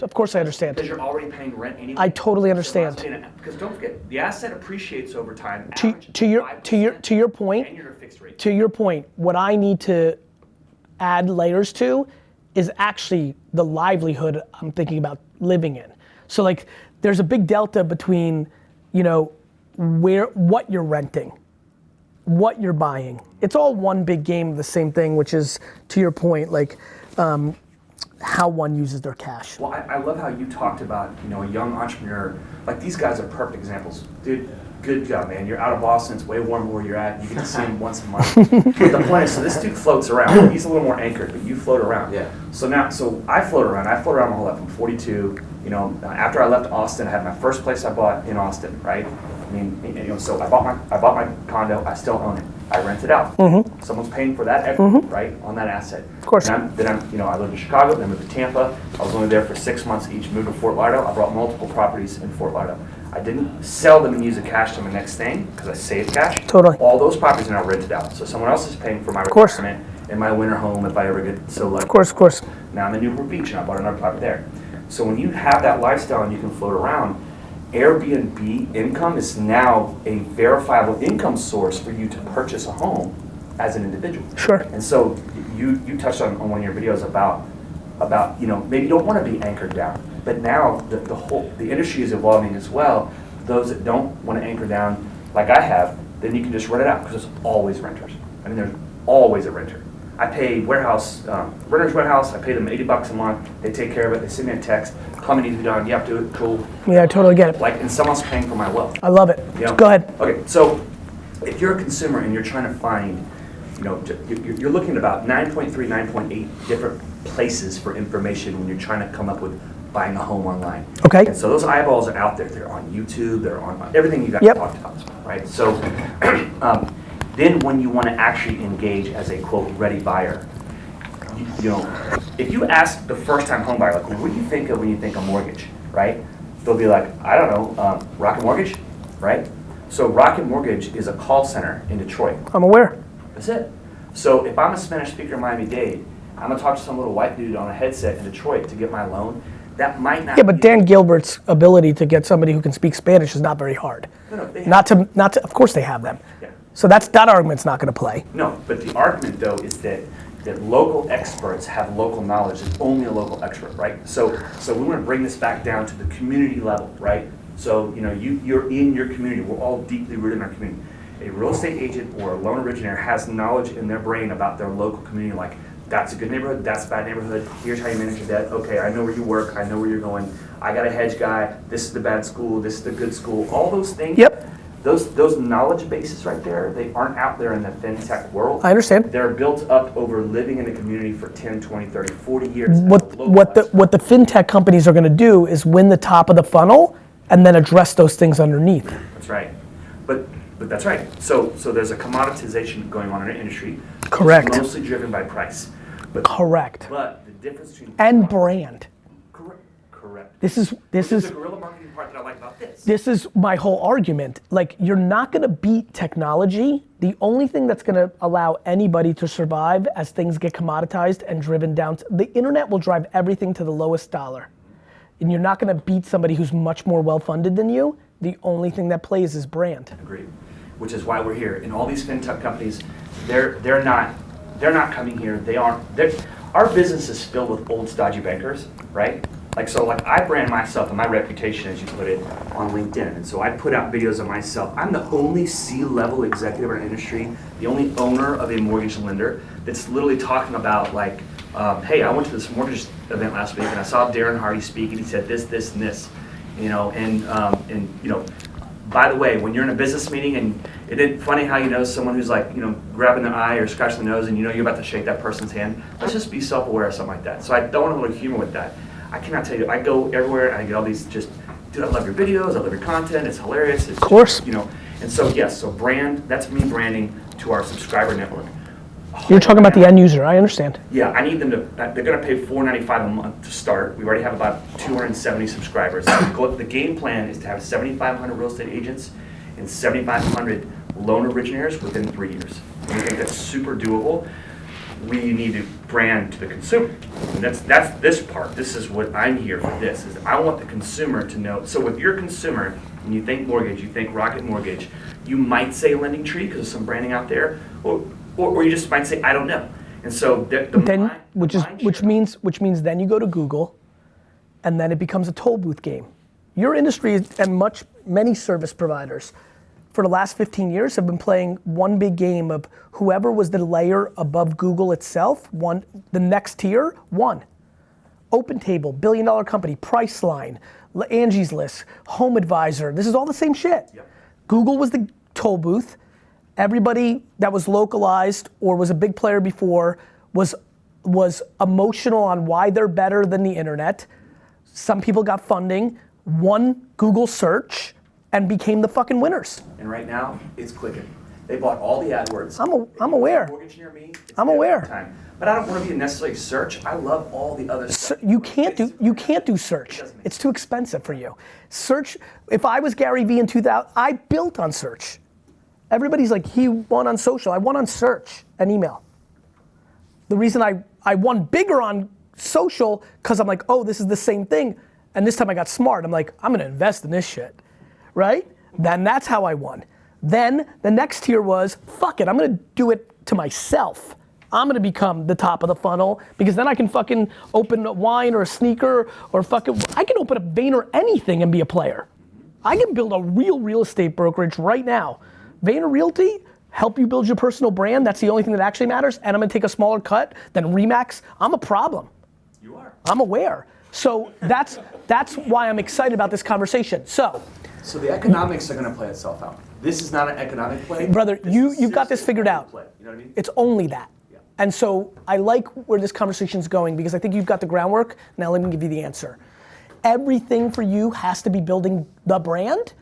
Speaker 1: Of course I understand.
Speaker 6: Because you're already paying rent anyway.
Speaker 1: I totally understand.
Speaker 6: Because don't forget, the asset appreciates over time.
Speaker 1: To your point,
Speaker 6: and you're a fixed rate.
Speaker 1: to your point, what I need to add layers to is actually the livelihood I'm thinking about living in. So like, there's a big delta between, you know, what you're renting, what you're buying. It's all one big game of the same thing, which is, to your point, like how one uses their cash.
Speaker 6: Well, I love how you talked about, you know, a young entrepreneur. Like, these guys are perfect examples. Dude, good job, man. You're out of Boston. It's way warmer where you're at. You get to see him once a month. But the point is, so this dude floats around. He's a little more anchored, but you float around.
Speaker 3: Yeah.
Speaker 6: So I float around. I float around my whole life. I'm 42. You know, after I left Austin, I had my first place I bought in Austin, right? I mean, you know, so I bought my condo. I still own it. I rent it out. Mm-hmm. Someone's paying for that equity, right, on that asset.
Speaker 1: Of course.
Speaker 6: Then I lived in Chicago, then moved to Tampa. I was only there for 6 months each, moved to Fort Lauderdale. I brought multiple properties in Fort Lauderdale. I didn't sell them and use the cash to my next thing, because I saved cash.
Speaker 1: Totally.
Speaker 6: All those properties are now rented out. So someone else is paying for my retirement in my winter home if I ever get so lucky.
Speaker 1: Of course.
Speaker 6: Now I'm in Newport Beach and I bought another property there. So when you have that lifestyle and you can float around, Airbnb income is now a verifiable income source for you to purchase a home as an individual.
Speaker 1: Sure.
Speaker 6: And so you touched on one of your videos about you know, maybe you don't want to be anchored down, but now the industry is evolving as well. Those that don't want to anchor down like I have, then you can just rent it out, because there's always renters. I mean, there's always a renter. I pay renter's warehouse. I pay them $80 a month. They take care of it. They send me a text. Plumbing needs to be done. You have to do it. Cool.
Speaker 1: Yeah, I totally get it.
Speaker 6: Like, and someone's paying for my wealth.
Speaker 1: I love it.
Speaker 6: You know?
Speaker 1: Go ahead.
Speaker 6: Okay, so if you're a consumer and you're trying to find, you know, you're looking at about 9.3, 9.8 different places for information when you're trying to come up with buying a home online.
Speaker 1: Okay.
Speaker 6: And so those eyeballs are out there. They're on YouTube. They're on everything you guys talked about, right? So then when you want to actually engage as a, quote, ready buyer, you know, if you ask the first-time home buyer, like, well, what do you think of when you think of mortgage, right? They'll be like, I don't know, Rocket Mortgage, right? So Rocket Mortgage is a call center in Detroit.
Speaker 1: I'm aware.
Speaker 6: That's it. So if I'm a Spanish speaker in Miami-Dade, I'm going to talk to some little white dude on a headset in Detroit to get my loan. That might not.
Speaker 1: Yeah, but Dan Gilbert's ability to get somebody who can speak Spanish is not very hard.
Speaker 6: No,
Speaker 1: not to. Of course they have them.
Speaker 6: Yeah.
Speaker 1: So that argument's not going to play.
Speaker 6: No, but the argument though is that local experts have local knowledge. It's only a local expert, right? So we want to bring this back down to the community level, right? So, you know, you're in your community. We're all deeply rooted in our community. A real estate agent or a loan originator has knowledge in their brain about their local community, like, that's a good neighborhood, that's a bad neighborhood, here's how you manage your debt, okay, I know where you work, I know where you're going, I got a hedge guy, this is the bad school, this is the good school, all those things.
Speaker 1: Yep.
Speaker 6: Those knowledge bases right there, they aren't out there in the fintech world.
Speaker 1: I understand.
Speaker 6: They're built up over living in the community for 10, 20, 30, 40 years.
Speaker 1: What the fintech companies are going to do is win the top of the funnel and then address those things underneath.
Speaker 6: That's right. But that's right. So there's a commoditization going on in our industry.
Speaker 1: Correct.
Speaker 6: It's mostly driven by price.
Speaker 1: Correct.
Speaker 6: But the difference between
Speaker 1: and brand.
Speaker 6: Correct.
Speaker 1: This is
Speaker 6: the guerrilla marketing part that I like about this.
Speaker 1: This is my whole argument. Like, you're not going to beat technology. The only thing that's going to allow anybody to survive as things get commoditized and driven down, the internet will drive everything to the lowest dollar. And you're not going to beat somebody who's much more well-funded than you. The only thing that plays is brand.
Speaker 6: Agreed. Which is why we're here. And all these fintech companies, they're not coming here. Our business is filled with old stodgy bankers, right? Like I brand myself and my reputation, as you put it, on LinkedIn. And so I put out videos of myself. I'm the only C-level executive in our industry, the only owner of a mortgage lender that's literally talking about like, hey, I went to this mortgage event last week and I saw Darren Hardy speak and he said this, this, and this, you know, and you know, by the way, when you're in a business meeting and it's funny how you know someone who's like, you know, grabbing their eye or scratching the nose and you know you're about to shake that person's hand, let's just be self-aware of something like that. So I don't want a little humor with that. I cannot tell you, I go everywhere and I get all these just, dude, I love your videos, I love your content, it's hilarious. It's
Speaker 1: of course.
Speaker 6: Just, you know, and so yes, so brand, that's me branding to our subscriber network.
Speaker 1: You're talking about the end user, I understand.
Speaker 6: Yeah, I need them to, they're gonna pay $4.95 a month to start. We already have about 270 subscribers. The game plan is to have 7,500 real estate agents and 7,500 loan originators within 3 years. And we think that's super doable. We need to brand to the consumer. And that's this part. This is what I'm here for this, is I want the consumer to know. So with your consumer, when you think mortgage, you think Rocket Mortgage, you might say Lending Tree because there's some branding out there, or you just might say, I don't know. And so
Speaker 1: which means then you go to Google and then it becomes a toll booth game. Your industry and many service providers for the last 15 years have been playing one big game of whoever was the layer above Google itself, won the next tier, won. OpenTable, billion-dollar company, Priceline, Angie's List, Home Advisor, this is all the same shit.
Speaker 6: Yep.
Speaker 1: Google was the toll booth. Everybody that was localized or was a big player before was emotional on why they're better than the internet. Some people got funding, won Google search, and became the fucking winners.
Speaker 6: And right now, it's clicking. They bought all the AdWords.
Speaker 1: I'm aware.
Speaker 6: Mortgage near me,
Speaker 1: I'm aware.
Speaker 6: Time. But I don't want to be necessarily search. I love all the other stuff.
Speaker 1: You can't do search. It's too expensive for you. Search. If I was Garyvee in 2000, I built on search. Everybody's like, he won on social. I won on search and email. The reason I won bigger on social, because I'm like, oh, this is the same thing. And this time I got smart. I'm like, I'm gonna invest in this shit, right? Then that's how I won. Then the next tier was, fuck it, I'm gonna do it to myself. I'm gonna become the top of the funnel because then I can fucking open a wine or a sneaker or I can open a Vayner anything and be a player. I can build a real estate brokerage right now. Vayner Realty, help you build your personal brand. That's the only thing that actually matters. And I'm gonna take a smaller cut than Remax. I'm a problem.
Speaker 6: You are.
Speaker 1: I'm aware. So that's why I'm excited about this conversation. So
Speaker 6: the economics are gonna play itself out. This is not an economic play.
Speaker 1: Brother, you've got this figured out.
Speaker 6: Play. You know what I mean?
Speaker 1: It's only that.
Speaker 6: Yeah.
Speaker 1: And so I like where this conversation's going because I think you've got the groundwork. Now let me give you the answer. Everything for you has to be building the brand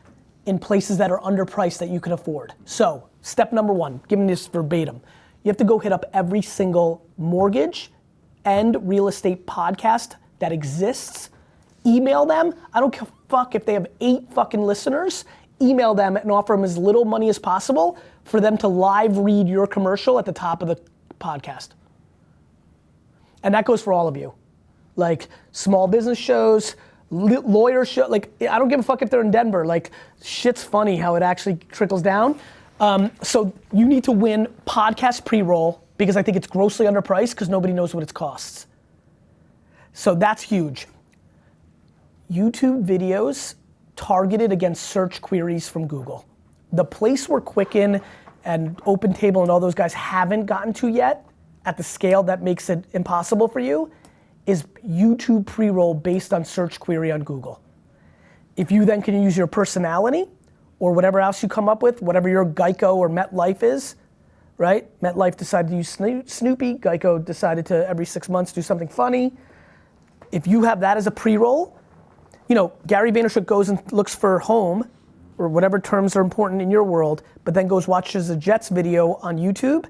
Speaker 1: in places that are underpriced that you can afford. So, step number one, giving this verbatim, you have to go hit up every single mortgage and real estate podcast that exists. Email them. I don't give a fuck if they have 8 fucking listeners. Email them and offer them as little money as possible for them to live read your commercial at the top of the podcast. And that goes for all of you. Like small business shows, lawyer show, like I don't give a fuck if they're in Denver, like shit's funny how it actually trickles down. So you need to win podcast pre-roll because I think it's grossly underpriced because nobody knows what it costs. So that's huge. YouTube videos targeted against search queries from Google. The place where Quicken and OpenTable and all those guys haven't gotten to yet at the scale that makes it impossible for you is YouTube pre-roll based on search query on Google. If you then can use your personality or whatever else you come up with, whatever your Geico or MetLife is, right? MetLife decided to use Snoopy, Geico decided to every 6 months do something funny. If you have that as a pre-roll, you know, Gary Vaynerchuk goes and looks for home or whatever terms are important in your world, but then goes watches a Jets video on YouTube,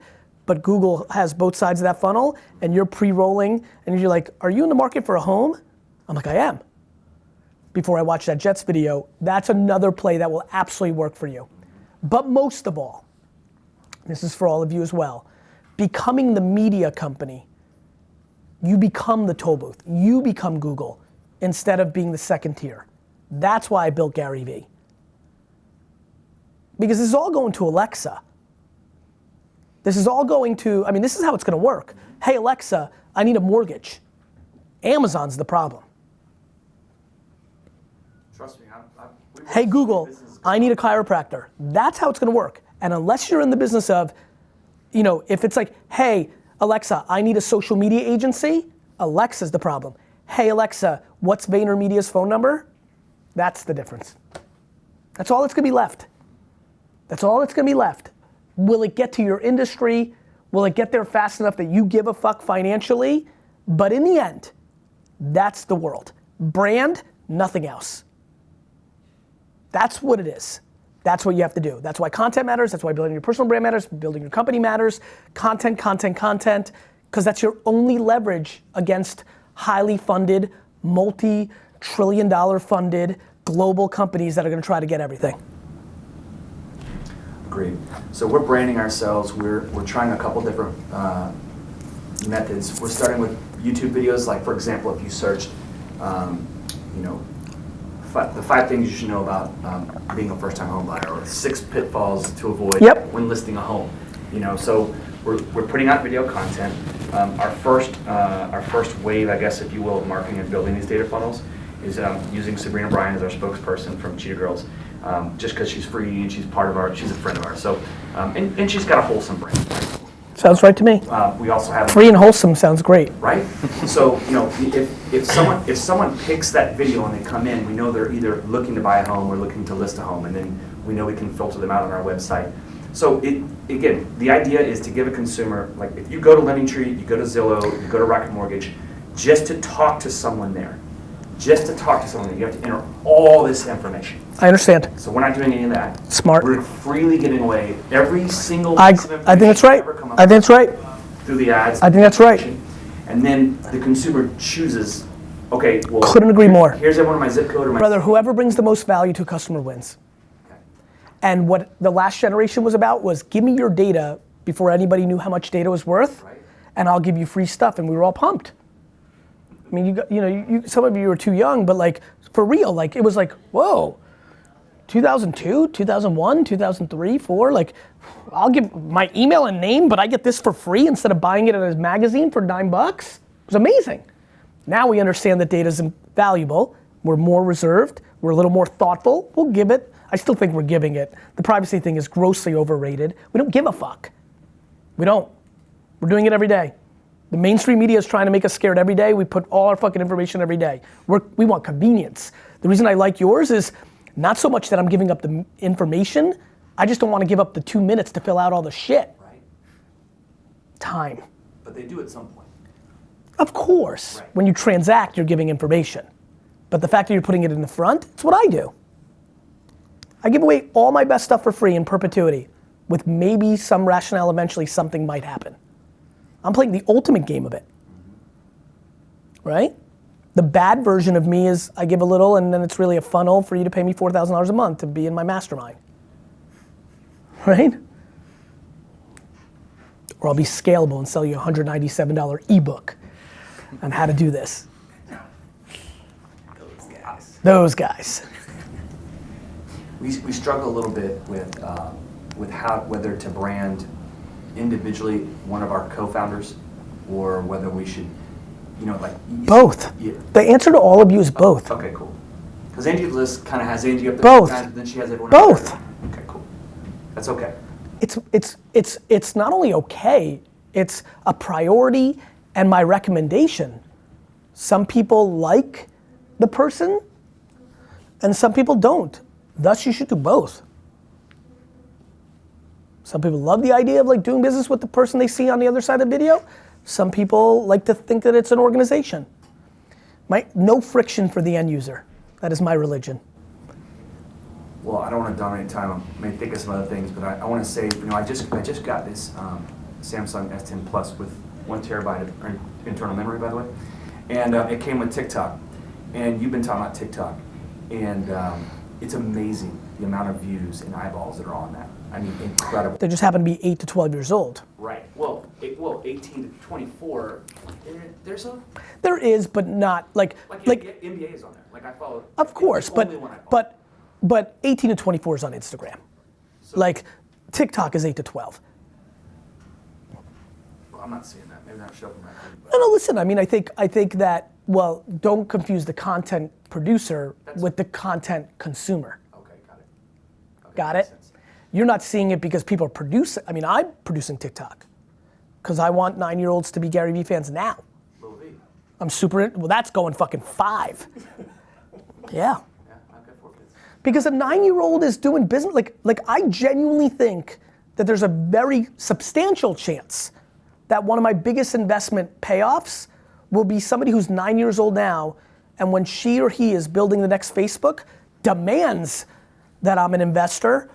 Speaker 1: but Google has both sides of that funnel and you're pre-rolling and you're like, are you in the market for a home? I'm like, I am. Before I watch that Jets video, that's another play that will absolutely work for you. But most of all, this is for all of you as well, becoming the media company, you become the toll booth, you become Google instead of being the second tier. That's why I built Garyvee. Because this is all going to Alexa. This is all going to, I mean, this is how it's gonna work. Hey Alexa, I need a mortgage. Amazon's the problem. Hey Google, I need a chiropractor. That's how it's gonna work. And unless you're in the business of, you know, if it's like, hey, Alexa, I need a social media agency, Alexa's the problem. Hey Alexa, what's VaynerMedia's phone number? That's the difference. That's all that's gonna be left. That's all that's gonna be left. Will it get to your industry? Will it get there fast enough that you give a fuck financially? But in the end, that's the world. Brand, nothing else. That's what it is. That's what you have to do. That's why content matters. That's why building your personal brand matters. Building your company matters. Content, content, content. Because that's your only leverage against highly funded, multi-trillion-dollar funded global companies that are going to try to get everything.
Speaker 6: Agreed. So we're branding ourselves. We're trying a couple different methods. We're starting with YouTube videos. Like for example, if you searched, you know, the 5 things you should know about being a first-time home buyer, or 6 pitfalls to avoid when listing a home. You know, so we're putting out video content. Our first wave, I guess, if you will, of marketing and building these data funnels is using Sabrina Bryan as our spokesperson from Cheetah Girls, just because she's free and she's she's a friend of ours. So, and she's got a wholesome brand. Right?
Speaker 1: Sounds right to me.
Speaker 6: We also have
Speaker 1: free and wholesome sounds great.
Speaker 6: Right? So, you know, if someone picks that video and they come in, we know they're either looking to buy a home or looking to list a home, and then we know we can filter them out on our website. So again, the idea is to give a consumer, like if you go to LendingTree, you go to Zillow, you go to Rocket Mortgage, just to talk to someone there. Just to talk to someone, you have to enter all this information.
Speaker 1: I understand.
Speaker 6: So we're not doing any of that.
Speaker 1: Smart.
Speaker 6: We're freely giving away every single
Speaker 1: I
Speaker 6: piece of information.
Speaker 1: think that's right. I think that's right.
Speaker 6: Through the ads.
Speaker 1: I think that's right.
Speaker 6: And then the consumer chooses, okay, well,
Speaker 1: couldn't agree more.
Speaker 6: Here's everyone my zip code or my...
Speaker 1: Brother, whoever brings the most value to a customer wins.
Speaker 6: Okay.
Speaker 1: And what the last generation was about was give me your data before anybody knew how much data was worth,
Speaker 6: Right.
Speaker 1: and I'll give you free stuff, and we were all pumped. I mean, you some of you were too young, but like, for real, like, it was like, whoa, 2002, 2001, 2003, 4, like, I'll give my email and name, but I get this for free instead of buying it in a magazine for $9. It was amazing. Now we understand that data is valuable. We're more reserved. We're a little more thoughtful. We'll give it. I still think we're giving it. The privacy thing is grossly overrated. We don't give a fuck. We don't. We're doing it every day. The mainstream media is trying to make us scared every day. We put all our fucking information every day. We want convenience. The reason I like yours is not so much that I'm giving up the information, I just don't want to give up the 2 minutes to fill out all the shit.
Speaker 6: Right. Time. But they do at some point.
Speaker 1: Of course.
Speaker 6: Right.
Speaker 1: When you transact, you're giving information. But the fact that you're putting it in the front, it's what I do. I give away all my best stuff for free in perpetuity, with maybe some rationale eventually something might happen. I'm playing the ultimate game of it, right? The bad version of me is I give a little and then it's really a funnel for you to pay me $4,000 a month to be in my mastermind, right? Or I'll be scalable and sell you a $197 ebook on how to do this. Those guys.
Speaker 6: We struggle a little bit with whether to brand individually one of our co-founders, or whether we should, like
Speaker 1: both.
Speaker 6: Yeah.
Speaker 1: The answer to all of you is both.
Speaker 6: Okay, cool. Because Angie's list kind of has Angie up there,
Speaker 1: both.
Speaker 6: But then she has everyone
Speaker 1: both.
Speaker 6: Up there. Okay, cool. That's okay.
Speaker 1: It's not only okay, it's a priority and my recommendation. Some people like the person, and some people don't. Thus, you should do both. Some people love the idea of like doing business with the person they see on the other side of the video. Some people like to think that it's an organization. No friction for the end user. That is my religion.
Speaker 6: Well, I don't want to dominate time. I may think of some other things, but I want to say, I just got this Samsung S10 Plus with 1 terabyte of internal memory, by the way, and it came with TikTok. And you've been talking about TikTok, and it's amazing the amount of views and eyeballs that are on that. I mean, incredible.
Speaker 1: They just happen to be 8 to 12 years old.
Speaker 6: Right. Well, 18 to 24. There's a.
Speaker 1: There is, but not like
Speaker 6: NBA is on there. Like I follow.
Speaker 1: Of course, but 18 to 24 is on Instagram. So, like TikTok is 8 to 12.
Speaker 6: Well, I'm not seeing that. Maybe not shoving my feet.
Speaker 1: No, listen. I mean, I think that. Well, don't confuse the content producer with the content consumer.
Speaker 6: Okay.
Speaker 1: Got it? You're not seeing it because people are producing, I mean, I'm producing TikTok because I want 9-year-olds to be Garyvee fans now.
Speaker 6: Lil V.
Speaker 1: I'm well, that's going fucking 5. Yeah.
Speaker 6: Yeah, I've got 4 kids.
Speaker 1: Because a 9-year-old is doing business, like I genuinely think that there's a very substantial chance that one of my biggest investment payoffs will be somebody who's 9 years old now, and when she or he is building the next Facebook, demands that I'm an investor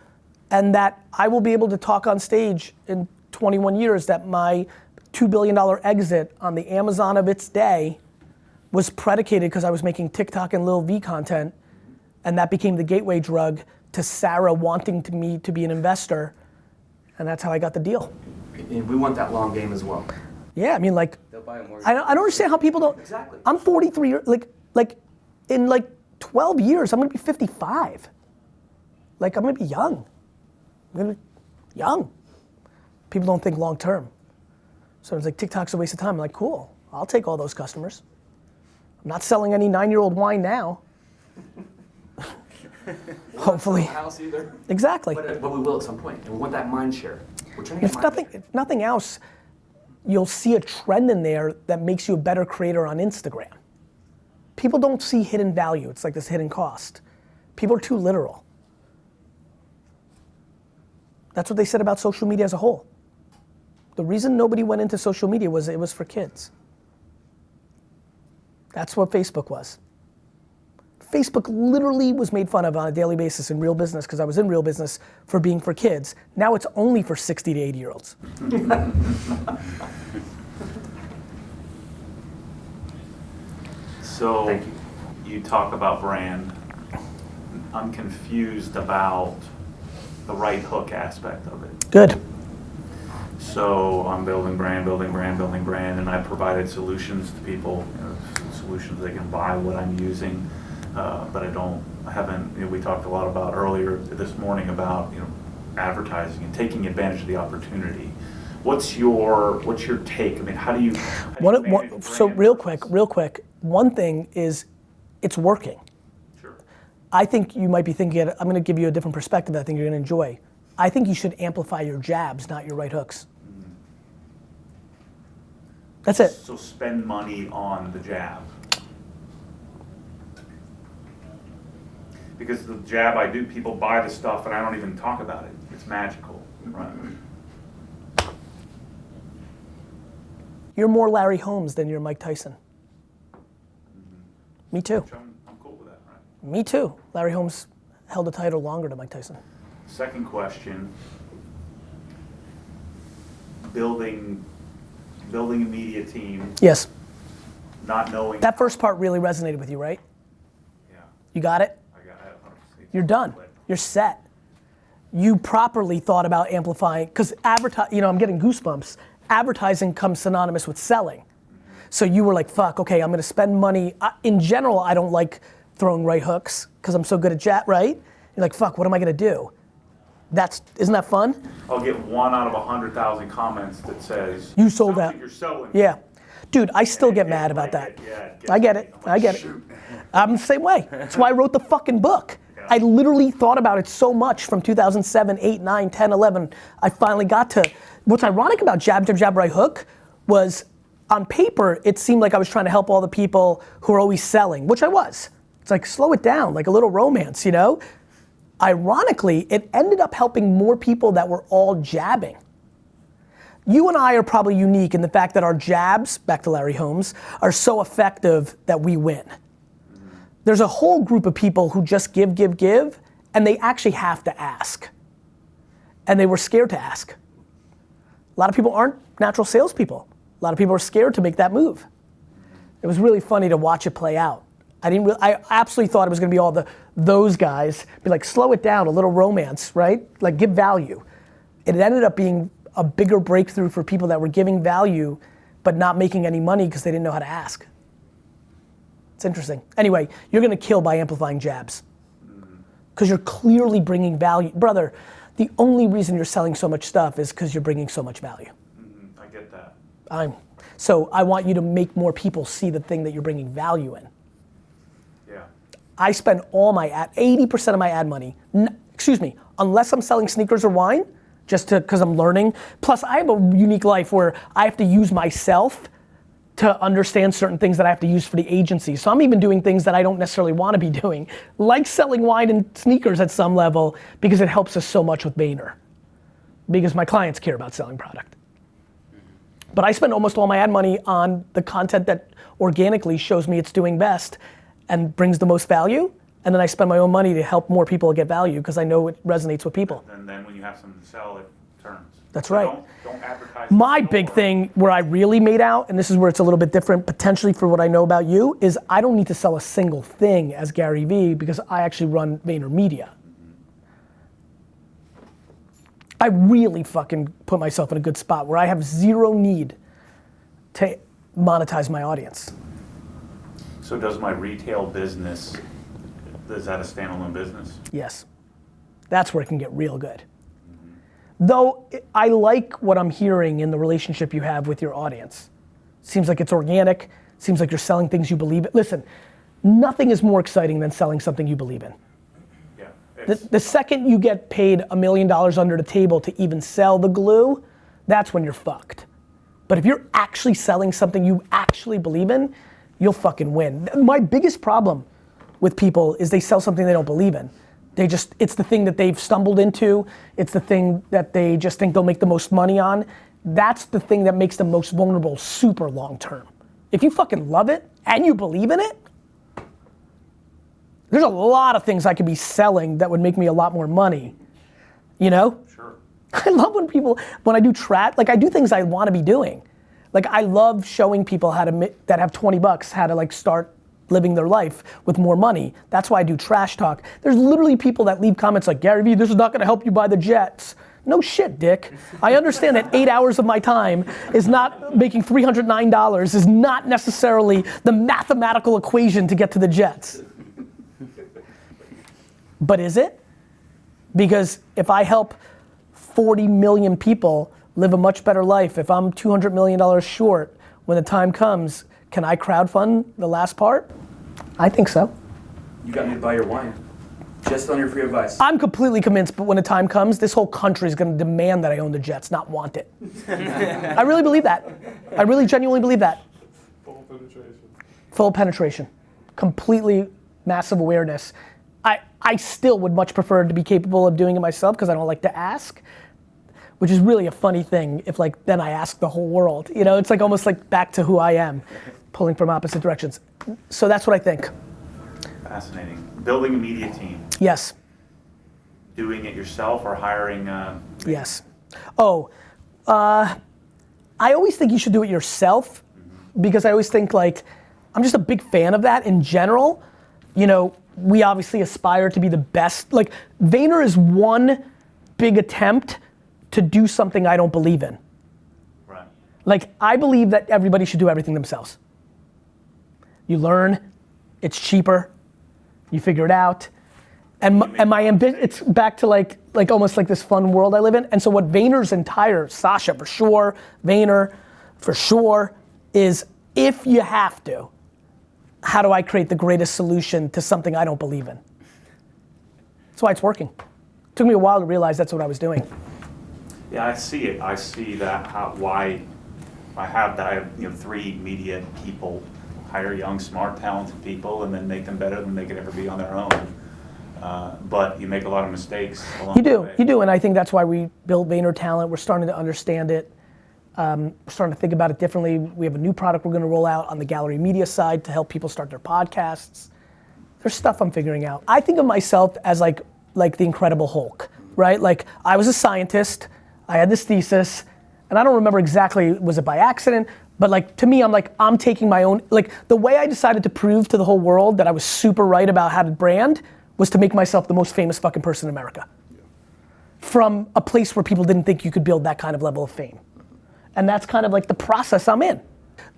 Speaker 1: and that I will be able to talk on stage in 21 years that my $2 billion exit on the Amazon of its day was predicated because I was making TikTok and Lil V content, and that became the gateway drug to Sarah wanting me to be an investor, and that's how I got the deal.
Speaker 6: And we want that long game as well.
Speaker 1: Yeah, I mean, like,
Speaker 3: They'll buy a mortgage.
Speaker 1: I don't understand how people don't.
Speaker 6: Exactly.
Speaker 1: I'm 43 years, like in like 12 years, I'm gonna be 55. Like, I'm gonna be young. I'm gonna be young. People don't think long term. So it's like, TikTok's a waste of time. I'm like, cool, I'll take all those customers. I'm not selling any 9-year-old wine now. Hopefully.
Speaker 6: House either.
Speaker 1: Exactly.
Speaker 6: But we will at some point, and we want that mind share. We're trying to get mind share.
Speaker 1: If nothing else, you'll see a trend in there that makes you a better creator on Instagram. People don't see hidden value. It's like this hidden cost. People are too literal. That's what they said about social media as a whole. The reason nobody went into social media was it was for kids. That's what Facebook was. Facebook literally was made fun of on a daily basis in real business because I was in real business for being for kids. Now it's only for 60 to 80-year-olds.
Speaker 7: So you talk about brand. I'm confused about the right hook aspect of it.
Speaker 1: Good.
Speaker 7: So I'm building brand, and I provided solutions to people, solutions they can buy what I'm using, but I haven't, we talked a lot about earlier this morning about, advertising and taking advantage of the opportunity. What's your take? I mean, how do you manage
Speaker 1: so
Speaker 7: brand
Speaker 1: real
Speaker 7: versus-
Speaker 1: quick, one thing is it's working.
Speaker 7: Sure.
Speaker 1: I think you might be thinking, I'm gonna give you a different perspective that I think you're gonna enjoy. I think you should amplify your jabs, not your right hooks. That's it.
Speaker 7: So spend money on the jab. Because the jab I do, people buy the stuff and I don't even talk about it. It's magical, right?
Speaker 1: You're more Larry Holmes than you're Mike Tyson. Me too.
Speaker 7: Which I'm cool with that, right?
Speaker 1: Me too. Larry Holmes held the title longer than Mike Tyson.
Speaker 7: Second question, building a media team,
Speaker 1: Yes.
Speaker 7: not knowing.
Speaker 1: That first part really resonated with you, right?
Speaker 7: Yeah,
Speaker 1: You got it?
Speaker 7: I got it.
Speaker 1: You're done. You're set. You properly thought about amplifying, because I'm getting goosebumps. Advertising comes synonymous with selling. So you were like, fuck, okay, I'm gonna spend money. In general, I don't like throwing right hooks, because I'm so good at chat, right? You're like, fuck, what am I gonna do? Isn't that fun?
Speaker 7: I'll get 1 out of 100,000 comments that says,
Speaker 1: You sold
Speaker 7: "Sounds
Speaker 1: out."
Speaker 7: like You're selling.
Speaker 1: Yeah. Dude, I still get
Speaker 7: And
Speaker 1: mad
Speaker 7: it,
Speaker 1: about
Speaker 7: like,
Speaker 1: that.
Speaker 7: gets
Speaker 1: I get
Speaker 7: me.
Speaker 1: it.
Speaker 7: I'm like,
Speaker 1: I get it.
Speaker 7: shoot.
Speaker 1: I'm the same way. That's why I wrote the fucking book.
Speaker 7: Yeah.
Speaker 1: I literally thought about it so much from 2007, 8, 9, 10, 11. I finally got to, what's ironic about jab, jab, jab, right hook was on paper, it seemed like I was trying to help all the people who are always selling, which I was. It's like, slow it down, like a little romance, Ironically, it ended up helping more people that were all jabbing. You and I are probably unique in the fact that our jabs, back to Larry Holmes, are so effective that we win. There's a whole group of people who just give, and they actually have to ask. And they were scared to ask. A lot of people aren't natural salespeople. A lot of people are scared to make that move. It was really funny to watch it play out. I absolutely thought it was gonna be all those guys, be like, slow it down, a little romance, right? Like, give value. It ended up being a bigger breakthrough for people that were giving value, but not making any money because they didn't know how to ask. It's interesting. Anyway, you're gonna kill by amplifying jabs. Because you're clearly bringing value. Brother, the only reason you're selling so much stuff is because you're bringing so much value.
Speaker 7: I get that.
Speaker 1: So I want you to make more people see the thing that you're bringing value in.
Speaker 7: Yeah.
Speaker 1: I spend all my 80% of my ad money, unless I'm selling sneakers or wine, just because I'm learning. Plus, I have a unique life where I have to use myself to understand certain things that I have to use for the agency. So I'm even doing things that I don't necessarily want to be doing, like selling wine and sneakers at some level, because it helps us so much with Vayner. Because my clients care about selling product. But I spend almost all my ad money on the content that organically shows me it's doing best and brings the most value. And then I spend my own money to help more people get value because I know it resonates with people.
Speaker 7: And then when you have something to sell, it turns.
Speaker 1: That's
Speaker 7: So
Speaker 1: right.
Speaker 7: Don't advertise.
Speaker 1: My
Speaker 7: in the
Speaker 1: big
Speaker 7: store.
Speaker 1: thing where I really made out, and this is where it's a little bit different potentially for what I know about you, is I don't need to sell a single thing as Garyvee because I actually run VaynerMedia. I really fucking put myself in a good spot where I have zero need to monetize my audience.
Speaker 7: So does my retail business, is that a standalone business?
Speaker 1: Yes. That's where it can get real good. Though I like what I'm hearing in the relationship you have with your audience. Seems like it's organic, seems like you're selling things you believe in. Listen, nothing is more exciting than selling something you believe in.
Speaker 7: Yeah.
Speaker 1: The second you get paid $1 million under the table to even sell the glue, that's when you're fucked. But if you're actually selling something you actually believe in, you'll fucking win. My biggest problem with people is they sell something they don't believe in. It's the thing that they've stumbled into. It's the thing that they just think they'll make the most money on. That's the thing that makes them most vulnerable super long term. If you fucking love it and you believe in it, there's a lot of things I could be selling that would make me a lot more money, you know?
Speaker 7: Sure.
Speaker 1: I love when I do like I do things I want to be doing. Like I love showing people how to, that have 20 bucks, how to like start living their life with more money. That's why I do trash talk. There's literally people that leave comments like, Garyvee, this is not gonna help you buy the jets. No shit, dick. I understand that 8 hours of my time is not making $309 is not necessarily the mathematical equation to get to the jets. But is it? Because if I help 40 million people live a much better life, if I'm $200 million short, when the time comes, can I crowdfund the last part? I think so.
Speaker 6: You got me to buy your wine, just on your free advice.
Speaker 1: I'm completely convinced, but when the time comes, this whole country is gonna demand that I own the jets, not want it. I really believe that. I really genuinely believe that.
Speaker 5: Full penetration.
Speaker 1: Full penetration. Completely massive awareness. I still would much prefer to be capable of doing it myself because I don't like to ask, which is really a funny thing if like then I ask the whole world. You know, it's like almost like back to who I am, pulling from opposite directions. So that's what I think.
Speaker 7: Fascinating. Building a media team.
Speaker 1: Yes.
Speaker 7: Doing it yourself or hiring?
Speaker 1: Yes. Oh, I always think you should do it yourself because I always think like, I'm just a big fan of that in general. You know, we obviously aspire to be the best. Like Vayner is one big attempt to do something I don't believe in.
Speaker 7: Right.
Speaker 1: Like I believe that everybody should do everything themselves. You learn, it's cheaper, you figure it out. And my ambition, it's back to like almost like this fun world I live in. And so what Vayner's entire, Sasha for sure, Vayner for sure, is if you have to, how do I create the greatest solution to something I don't believe in? That's why it's working. It took me a while to realize that's what I was doing.
Speaker 7: Yeah, I see it. I see that why I have that. I have 3 media people, hire young, smart, talented people, and then make them better than they could ever be on their own. But you make a lot of mistakes along the way.
Speaker 1: You do, and I think that's why we built Vayner Talent. We're starting to understand it. We're starting to think about it differently. We have a new product we're gonna roll out on the gallery media side to help people start their podcasts. There's stuff I'm figuring out. I think of myself as like the Incredible Hulk, right? Like I was a scientist, I had this thesis, and I don't remember exactly, was it by accident? But like to me, I'm taking my own, like the way I decided to prove to the whole world that I was super right about how to brand was to make myself the most famous fucking person in America. From a place where people didn't think you could build that kind of level of fame. And that's kind of like the process I'm in.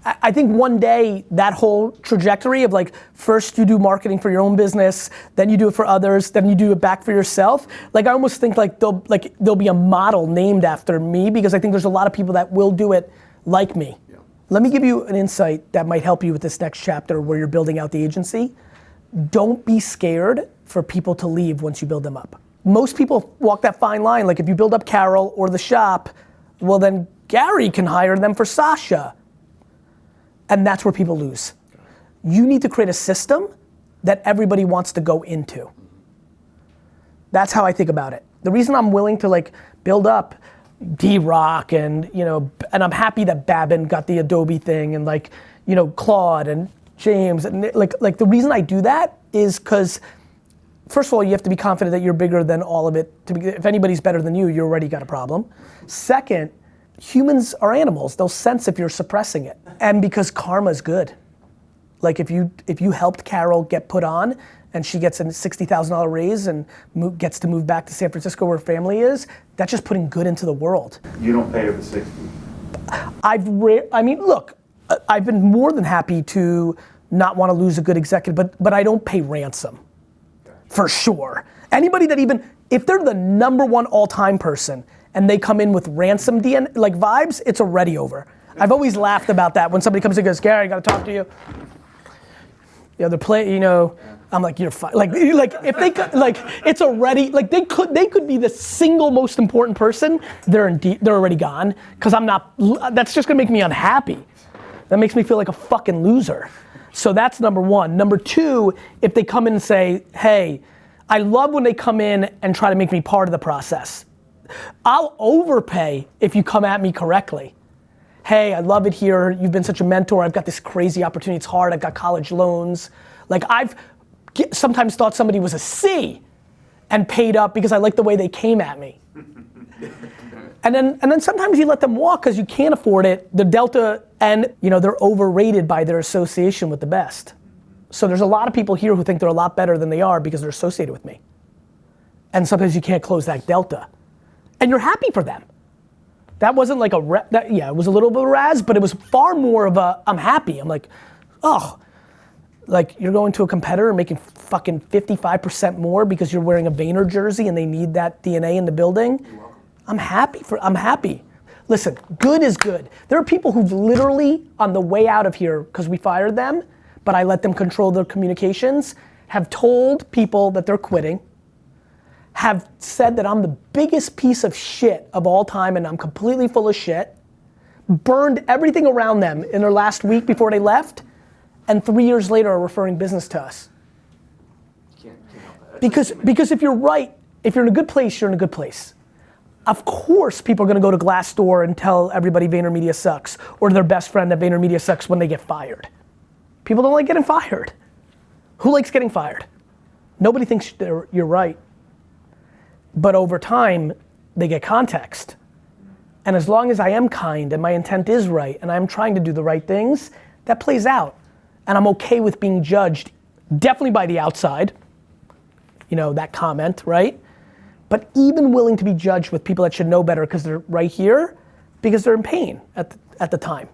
Speaker 1: I think one day that whole trajectory of like, first you do marketing for your own business, then you do it for others, then you do it back for yourself. Like I almost think like there'll be a model named after me because I think there's a lot of people that will do it like me. Yeah. Let me give you an insight that might help you with this next chapter where you're building out the agency. Don't be scared for people to leave once you build them up. most people walk that fine line. Like if you build up Carol or the shop, well then Gary can hire them for Sasha. And that's where people lose. You need to create a system that everybody wants to go into. That's how I think about it. The reason I'm willing to like build up D-Rock and and I'm happy that Babin got the Adobe thing and like, Claude and James and like the reason I do that is because first of all, you have to be confident that you're bigger than all of it. If anybody's better than you, you already got a problem. Second, humans are animals. They'll sense if you're suppressing it. And because karma's good. Like if you helped Carol get put on and she gets a $60,000 raise and gets to move back to San Francisco where her family is, that's just putting good into the world.
Speaker 7: You don't pay her the 60.
Speaker 1: Look, I've been more than happy to not want to lose a good executive, but I don't pay ransom. For sure. Anybody that if they're the number one all-time person and they come in with ransom DNA, like vibes, it's already over. I've always laughed about that when somebody comes in and goes, Gary, I gotta talk to you. I'm like, you're fine. Like if they could, like it's already, like they could be the single most important person, they're already gone. Cause that's just gonna make me unhappy. That makes me feel like a fucking loser. So that's number one. Number two, if they come in and say, hey, I love when they come in and try to make me part of the process. I'll overpay if you come at me correctly. Hey, I love it here. You've been such a mentor. I've got this crazy opportunity. It's hard. I've got college loans. Like I've sometimes thought somebody was a C and paid up because I like the way they came at me. And then sometimes you let them walk because you can't afford it. The Delta, and they're overrated by their association with the best. So there's a lot of people here who think they're a lot better than they are because they're associated with me. And sometimes you can't close that Delta. And you're happy for them. That wasn't like it was a little bit of a razz, but it was far more of a, I'm happy. I'm like, oh, like you're going to a competitor and making fucking 55% more because you're wearing a Vayner jersey and they need that DNA in the building. I'm happy. Listen, good is good. There are people who've literally, on the way out of here, because we fired them, but I let them control their communications, have told people that they're quitting, have said that I'm the biggest piece of shit of all time and I'm completely full of shit, burned everything around them in their last week before they left, and 3 years later are referring business to us. Because if you're right, if you're in a good place, you're in a good place. Of course people are gonna go to Glassdoor and tell everybody VaynerMedia sucks, or their best friend that VaynerMedia sucks when they get fired. People don't like getting fired. Who likes getting fired? Nobody thinks you're right. But over time, they get context. And as long as I am kind and my intent is right and I'm trying to do the right things, that plays out. And I'm okay with being judged, definitely by the outside, that comment, right? But even willing to be judged with people that should know better because they're right here, because they're in pain at the time.